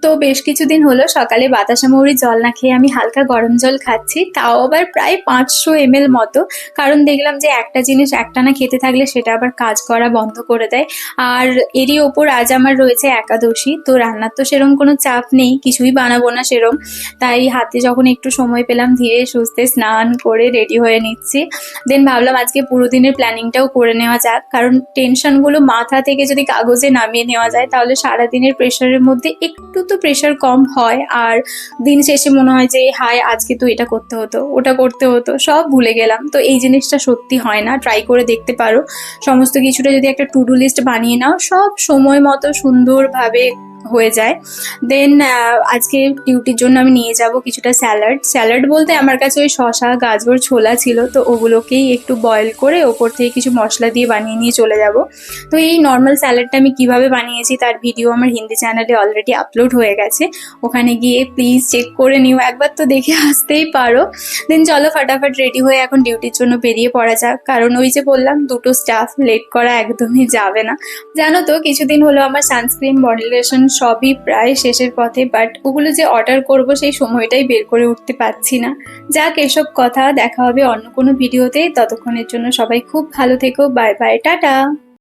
তো বেশ কিছুদিন হলো সকালে বাতাসা মৌরির জল না খেয়ে আমি হালকা গরম জল খাচ্ছি, তাও আবার প্রায় 500 ml মতো। কারণ দেখলাম যে একটা জিনিস একটানা খেতে থাকলে সেটা আবার কাজ করা বন্ধ করে দেয়। আর এরই ওপর আজ আমার রয়েছে একাদশী, তো রান্নার তো সেরকম কোনো চাপ নেই, কিছুই বানাবো না সেরম। তাই হাতে যখন একটু সময় পেলাম ধীরে সুস্থে স্নান করে রেডি হয়ে নিচ্ছি। দেন ভাবলাম আজকে পুরো দিনের প্ল্যানিংটাও করে নেওয়া যাক, কারণ টেনশনগুলো মাথা থেকে যদি কাগজে নামিয়ে নেওয়া যায় তাহলে সারাদিনের প্রেশারের মধ্যে একটু তো প্রেশার কম হয়। আর দিন শেষে মনে হয় যে হায় আজকে তো এটা করতে হতো, ওটা করতে হতো, সব ভুলে গেলাম। তো এই জিনিসটা সত্যি হয় না, ট্রাই করে দেখতে পারো। সমস্ত কিছুটা যদি একটা টু ডু লিস্ট বানিয়ে নাও, সব সময় মতো সুন্দরভাবে হয়ে যায়। দেন আজকে ডিউটির জন্য আমি নিয়ে যাব কিছুটা স্যালাড। স্যালাড বলতে আমার কাছে ওই শসা, গাজর, ছোলা ছিল, তো ওগুলোকেই একটু বয়েল করে ওপর থেকে কিছু মশলা দিয়ে বানিয়ে নিয়ে চলে যাব। তো এই নর্মাল স্যালাডটা আমি কিভাবে বানিয়েছি তার ভিডিও আমার হিন্দি চ্যানেলে অলরেডি আপলোড হয়ে গেছে, ওখানে গিয়ে প্লিজ চেক করে নিও, একবার তো দেখে আসতেই পারো। দেন চলো ফাটাফাট রেডি হয়ে এখন ডিউটির জন্য বেরিয়ে পড়া যাক, কারণ ওই যে বললাম দুটো স্টাফ, লেট করা একদমই যাবে না। জানো তো কিছুদিন হলো আমার সানস্ক্রিন, বডি লোশন সবই প্রায় শেষের পথে, বাট ওগুলো যে অর্ডার করব সেই সময়টাই বের করে উঠতে পারছি না। যাক এসব কথা, দেখা হবে অন্য কোনো ভিডিওতে, ততক্ষণের জন্য সবাই খুব ভালো থেকো, বাই বাই, টাটা।